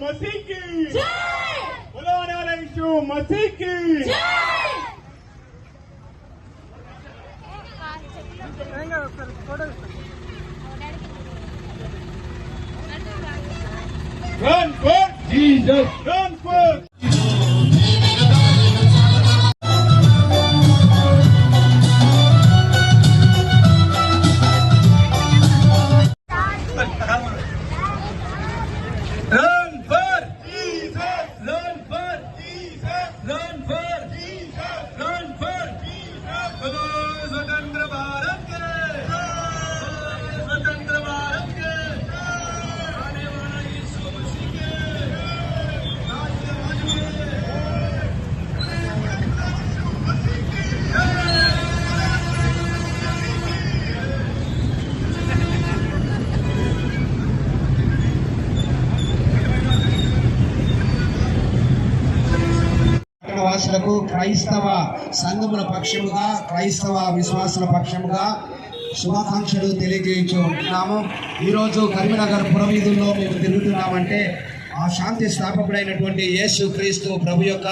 मसीह की बोलो आने वाला यीशु मसीह की Run for Jesus! Run for వాసులకు క్రైస్తవ సంఘముల పక్షముగా క్రైస్తవ విశ్వాసుల పక్షముగా శుభాకాంక్షలు తెలియజేయించుకుంటున్నాము. ఈరోజు కరీంనగర్ పురవీధుల్లో మేము తిరుగుతున్నామంటే ఆ శాంతి స్థాపకుడైనటువంటి యేసు క్రీస్తు ప్రభు యొక్క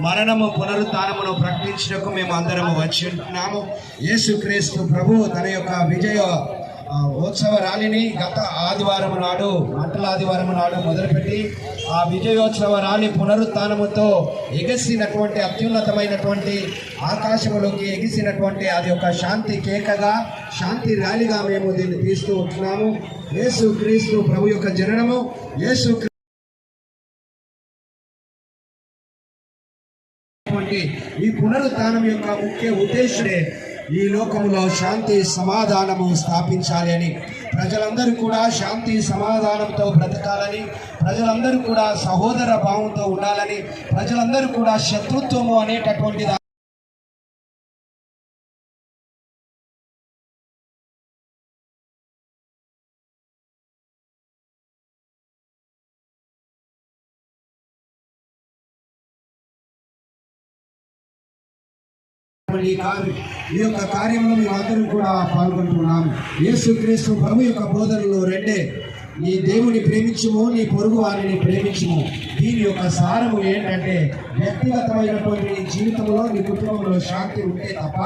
మరణము పునరుత్థానమును ప్రకటించడానికి మేము అందరము వచ్చి ఉంటున్నాము. యేసు క్రీస్తు ప్రభు తన యొక్క విజయ ఉత్సవ ర్యాలీని గత ఆదివారం నాడు మంటల ఆదివారం నాడు మొదలుపెట్టి ఆ విజయోత్సవ ర్యాలీ పునరుత్థానముతో ఎగిసినటువంటి అత్యున్నతమైనటువంటి ఆకాశంలోకి ఎగిసినటువంటి అది ఒక శాంతి కేకగా శాంతి ర్యాలీగా మేము దీన్ని తీస్తూ ఉంటున్నాము. యేసు క్రీస్తు ప్రభు యొక్క జననము యేసు ఈ పునరుత్థానం యొక్క ముఖ్య ఉద్దేశమే ఈ లోకంలో శాంతి సమాధానము స్థాపించాలి అని, ప్రజలందరూ కూడా శాంతి సమాధానంతో బ్రతకాలని, ప్రజలందరూ కూడా సహోదర భావంతో ఉండాలని, ప్రజలందరూ కూడా శత్రుత్వము అనేటటువంటి ఈ యొక్క కార్యంలో మేమందరం కూడా పాల్గొంటున్నాం. యేసుక్రీస్తు ప్రభు యొక్క బోధనలు రెండే, నీ దేవుని ప్రేమించుము, నీ పొరుగు వారిని ప్రేమించుము. దీని యొక్క సారము ఏంటంటే వ్యక్తిగతమైనటువంటి నీ జీవితంలో నీ కుటుంబంలో శాంతి ఉంటే తప్ప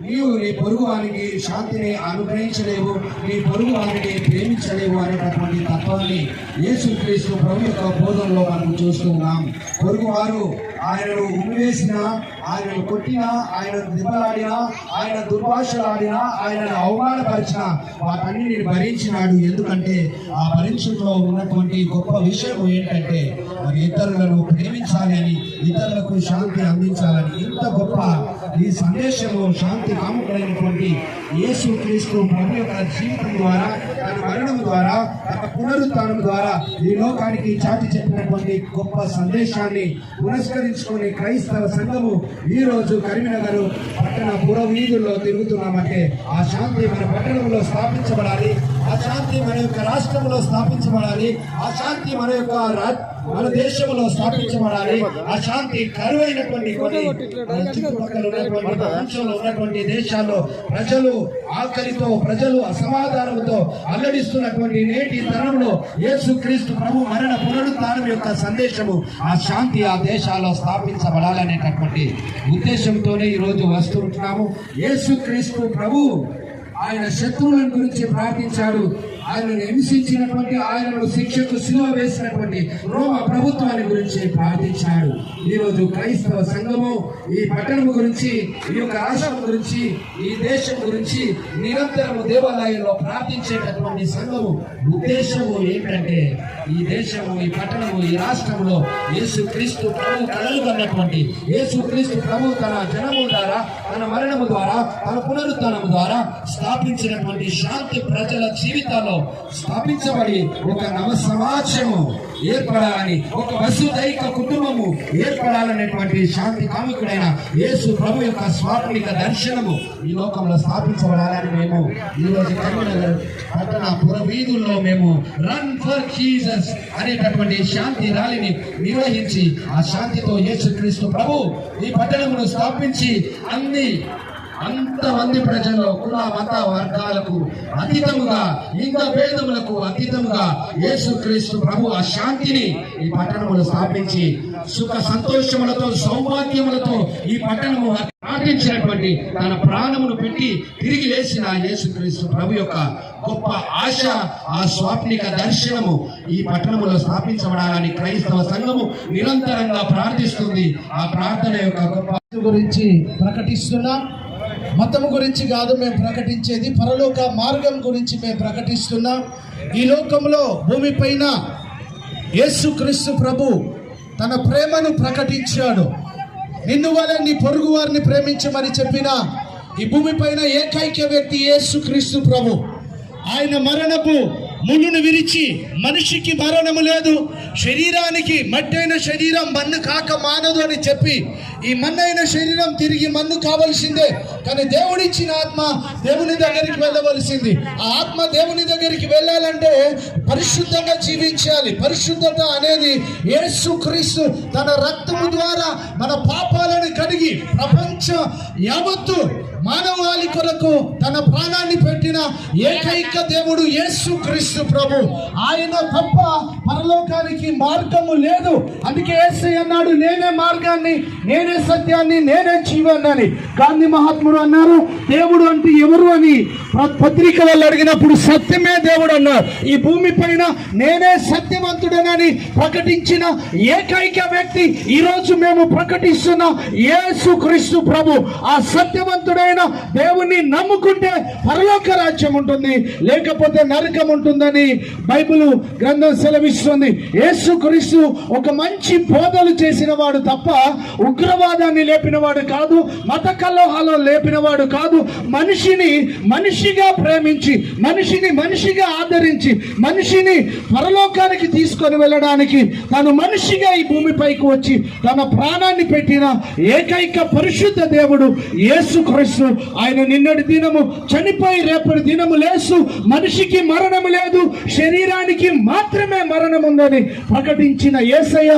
నీవు నీ పొరుగు వారికి శాంతిని అనుగ్రహించలేవు, నీ పొరుగు వారిని ప్రేమించలేవు అనేటటువంటి తత్వాన్ని యేసుక్రీస్తు ప్రభు యొక్క బోధనలో మనం చూస్తున్నాం. పొరుగువారు ఆయనను ఉమ్మివేసినా, ఆయనను కొట్టినా, ఆయనను దిబ్బలాడినా, ఆయన దుర్భాషలాడినా, ఆయనను అవమానపరిచినా వాటన్నిటిని భరించినాడు. ఎందుకంటే ఆ భరించడంలో ఉన్నటువంటి గొప్ప విషయం ఏంటంటే మరి ఇతరులను ప్రేమించాలి అని, ఇతరులకు శాంతి అందించాలని. ఇంత గొప్ప ఈ సందేశము శాంతి కాముకుడైనటువంటి యేసుక్రీస్తు ప్రభు యొక్క జీవితం ద్వారా, తన మరణం ద్వారా, తన పునరుత్థానం ద్వారా ఈ లోకానికి చాటి చెప్పినటువంటి గొప్ప సందేశాన్ని పురస్కరించుకొని క్రైస్తవ సంఘము ఈ రోజు కరీంనగర్ పట్టణ పురవీధుల్లో తిరుగుతున్నామంటే ఆ శాంతి మన పట్టణంలో స్థాపించబడాలి, ఆ శాంతి మన యొక్క రాష్ట్రంలో స్థాపించబడాలి, ఆ శాంతి మన దేశంలో స్థాపించబడాలి. ఆ శాంతి కరువైనటువంటి కొన్ని చుట్టుపక్కల ఉన్నటువంటి ప్రపంచంలో ఉన్నటువంటి దేశాల్లో ప్రజలు ఆకలితో, ప్రజలు అసమాధానంతో అల్లడిస్తున్నటువంటి నేటి తరంలో యేసుక్రీస్తు ప్రభు మరణ పునరుత్థానం యొక్క సందేశము ఆ శాంతి ఆ దేశాల్లో స్థాపించబడాలనేటటువంటి ఉద్దేశంతోనే ఈరోజు వస్తుంటున్నాము. యేసుక్రీస్తు ప్రభు ఆయన శత్రువుల గురించి ప్రార్థించాడు. ఆయనను హింసించినటువంటి, ఆయనను శిక్షకు సిలువ వేసినటువంటి రోమ ప్రభుత్వాన్ని గురించి ప్రార్థించాడు. ఈరోజు క్రైస్తవ సంఘము ఈ పట్టణము గురించి, ఈ యొక్క రాష్ట్రం గురించి, ఈ దేశం గురించి నిరంతరము దేవాలయంలో ప్రార్థించేటటువంటి సంఘము ఉద్దేశము ఏంటంటే ఈ దేశము, ఈ పట్టణము, ఈ రాష్ట్రంలో యేసుక్రీస్తు ప్రభు కలలుగన్నటువంటి యేసుక్రీస్తు ప్రభు తన జనము ద్వారా, తన మరణము ద్వారా, తన పునరుత్థానము ద్వారా స్థాపించినటువంటి శాంతి ప్రజల జీవితాల్లో స్థాపించబడి ఒక నవ సమాజము ఏర్పడాలని, ఒక వసుదైక కుటుంబము ఏర్పడాలనేటువంటి శాంతి కాముకుడైన యేసు ప్రభు యొక్క స్వాత్మిక దర్శనము ఈ లోకంలో స్థాపించబడాలని మేము ఈరోజు కరీంనగర్ పట్టణ పురవీధుల్లో మేము రన్ ఫర్ జీసస్ అనేటటువంటి శాంతి ర్యాలీని నిర్వహించి ఆ శాంతితో యేసుక్రీస్తు ప్రభు ఈ పట్టణమును స్థాపించి అంతమంది ప్రజల్లో కుల మత వర్గాలకు అతీతముగా, లింగ భేదములకు అతీతముగా యేసుక్రీస్తు ప్రభు ఆ శాంతిని ఈ పట్టణములు స్థాపించి సుఖ సంతోషములతో సౌభాగ్యములతో ఈ పట్టణము పాటించినటువంటి తన ప్రాణమును పెట్టి తిరిగి లేచిన యేసుక్రీస్తు ప్రభు యొక్క గొప్ప ఆశ, ఆ స్వాప్నిక దర్శనము ఈ పట్టణములో స్థాపించబడాలని క్రైస్తవ సంఘము నిరంతరంగా ప్రార్థిస్తుంది. ఆ ప్రార్థన యొక్క గొప్ప గురించి ప్రకటిస్తున్నాం. మతము గురించి కాదు మేము ప్రకటించేది, పరలోక మార్గం గురించి మేము ప్రకటిస్తున్నాం. ఈ లోకంలో భూమిపైన యేసుక్రీస్తు ప్రభు తన ప్రేమను ప్రకటించాడు. నిన్ను వలె నీ పొరుగు వారిని ప్రేమించమని చెప్పిన ఈ భూమిపైన ఏకైక వ్యక్తి యేసుక్రీస్తు ప్రభు. ఆయన మరణపు ముళ్ళును విరిచి, మనిషికి మరణము లేదు, శరీరానికి మట్టైన శరీరం మన్ను కాక మానదు అని చెప్పి, ఈ మన్నైన శరీరం తిరిగి మన్ను కావలసిందే, కానీ దేవుడిచ్చిన ఆత్మ దేవుని దగ్గరికి వెళ్ళవలసింది. ఆ ఆత్మ దేవుని దగ్గరికి వెళ్ళాలంటే పరిశుద్ధంగా జీవించాలి. పరిశుద్ధత అనేది యేసుక్రీస్తు తన రక్తము ద్వారా మన పాపాలను కడిగి ప్రపంచ యావత్తు మానవాళి కొరకు తన ప్రాణాన్ని పెట్టిన ఏకైక దేవుడు యేసుక్రీస్తు ప్రభు. ఆయన తప్ప పరలోకానికి మార్గము లేదు. అందుకే యేసయ్య అన్నాడు, నేనే మార్గాన్ని, నేనే సత్యాన్ని, నేనే జీవాన్ని. గాంధీ మహాత్ముడు అన్నారు, దేవుడు అంటే ఎవరు అని పత్రిక వాళ్ళు అడిగినప్పుడు సత్యమే దేవుడు అన్నారు. ఈ భూమి పైన నేనే సత్యవంతుడనని ప్రకటించిన ఏకైక వ్యక్తి ఈరోజు మేము ప్రకటిస్తున్న యేసుక్రీస్తు ప్రభు. ఆ సత్యవంతుడైన దేవుణ్ణి నమ్ముకుంటే పరలోక రాజ్యం ఉంటుంది, లేకపోతే నరకం ఉంటుందని బైబిల్ గ్రంథం సెలవిస్తుంది. యేసుక్రీస్తు ఒక మంచి బోధలు చేసిన వాడు తప్ప ఉగ్రవాదాన్ని లేపినవాడు కాదు, మత కలహాలు లేపినవాడు కాదు. మనిషిని మనిషిగా ప్రేమించి, మనిషిని మనిషిగా ఆదరించి, మనిషిని పరలోకానికి తీసుకొని వెళ్ళడానికి తను మనిషిగా ఈ భూమిపైకి వచ్చి తన ప్రాణాన్ని పెట్టిన ఏకైక పరిశుద్ధ దేవుడు యేసుక్రీస్తు. ఆయన నిన్నటి దినము చనిపోయి రేపటి దినము లేసు, మనిషికి మరణము లేదు, శరీరానికి మాత్రమే మరణం ఉందని ప్రకటించిన యేసయ్య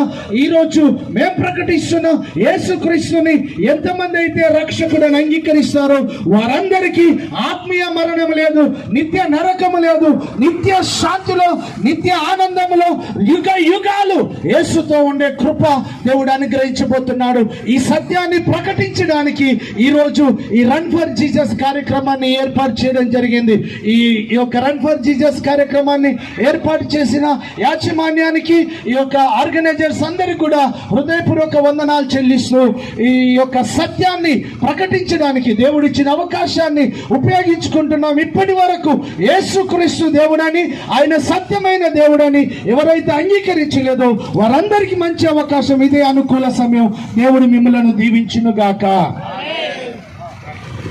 ఈరోజు మేము ప్రకటిస్తున్న యేసుక్రీస్తుని ఎంతమంది అయితే రక్షకుడని అంగీకరిస్తారో వారందరికీ ఆత్మీయ మరణం లేదు, నిత్య నరకము లేదు, నిత్య శాంతిలో, నిత్య ఆనందములో యుగ యుగాలు యేసుతో ఉండే కృప దేవుడు అనుగ్రహించబోతున్నాడు. ఈ సత్యాన్ని ప్రకటించడానికి ఈరోజు ఈ రన్ ఫర్ జీసస్ కార్యక్రమాన్ని ఏర్పాటు చేయడం జరిగింది. ఈ యొక్క రన్ ఫర్ జీసస్ కార్యక్రమాన్ని ఏర్పాటు చేసిన యాజమాన్యానికి, ఈ యొక్క ఆర్గనైజర్స్ అందరికీ కూడా హృదయపూర్వక వందనాలు చెల్లిస్తూ ఈ యొక్క సత్యాన్ని ప్రకటించడానికి దేవుడిచ్చిన అవకాశాన్ని ఉపయోగించుకుంటున్నాం. ఇప్పటి వరకు యేసుక్రీస్తు దేవుడని, ఆయన సత్యమైన దేవుడని ఎవరైతే అంగీకరించలేదో వారందరికీ మంచి అవకాశం, ఇదే అనుకూల సమయం. దేవుడు మిమ్మలను దీవించును గాక.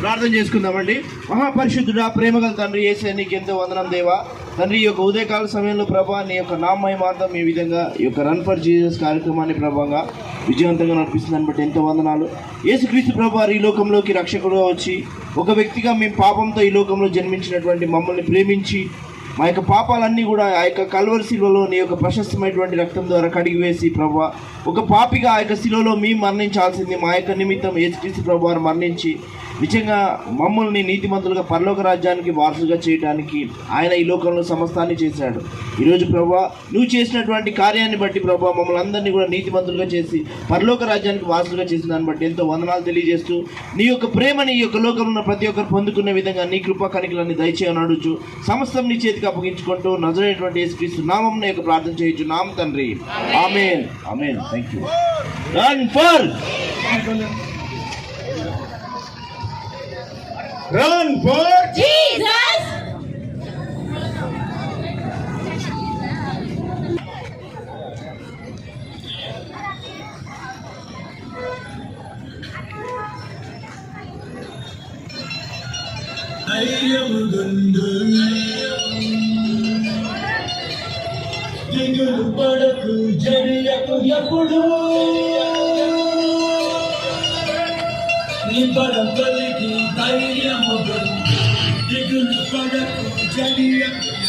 ప్రార్థన చేసుకుందామండి. మహాపరిశుద్ధుడా, ప్రేమగల తండ్రి యేసయ్య, నీకు ఎంతో వందనం దేవా. తండ్రి, ఈ యొక్క ఉదయకాల సమయంలో ప్రభా నీ యొక్క నామహిమార్థం ఈ విధంగా ఈ యొక్క రన్ ఫర్ జీసస్ కార్యక్రమాన్ని ప్రభావంగా విజయవంతంగా నడిపిస్తుందని బట్టి ఎంతో వందనాలు. యేసుక్రీస్తు ప్రభా ఈ లోకంలోకి రక్షకుడుగా వచ్చి ఒక వ్యక్తిగా మేము పాపంతో ఈ లోకంలో జన్మించినటువంటి మమ్మల్ని ప్రేమించి మా యొక్క పాపాలన్నీ కూడా ఆ యొక్క కల్వరి శిలువలో నీ యొక్క ప్రశస్తమైనటువంటి రక్తం ద్వారా కడిగివేసి ప్రభా, ఒక పాపిగా ఆ యొక్క శిలువలో మేము మరణించాల్సింది మా యొక్క నిమిత్తం యేసుక్రీస్తు ప్రభు వారు మరణించి నిజంగా మమ్మల్ని నీతిమంతులుగా పరలోక రాజ్యానికి వారసుగా చేయడానికి ఆయన ఈ లోకంలో సమస్తాన్ని చేశాడు. ఈరోజు ప్రభా, నువ్వు చేసినటువంటి కార్యాన్ని బట్టి ప్రభా మమ్మల్ని అందరినీ కూడా నీతిమంతులుగా చేసి పరలోక రాజ్యానికి వారసులుగా చేసిన దాన్ని బట్టి ఎంతో వందనాలు తెలియజేస్తూ నీ యొక్క ప్రేమని ఈ యొక్క లోకంలో ఉన్న ప్రతి ఒక్కరు పొందుకునే విధంగా నీ కృపా కనికలన్నీ దయచేయని అడుగుచు సమస్తం నీ చేతికి అప్పగించుకుంటూ నజరేటువంటి యేసుక్రీస్తు నామమున యొక్క ప్రార్థన చేయొచ్చు నామ తండ్రి. Amen amen. Thank you. Run for Run for Jesus! ధైర్యము దిగులు పడకు జడియకు ఎప్పుడు నీ బలం కలిగి ధైర్యము దిగులు పడకు జడియకు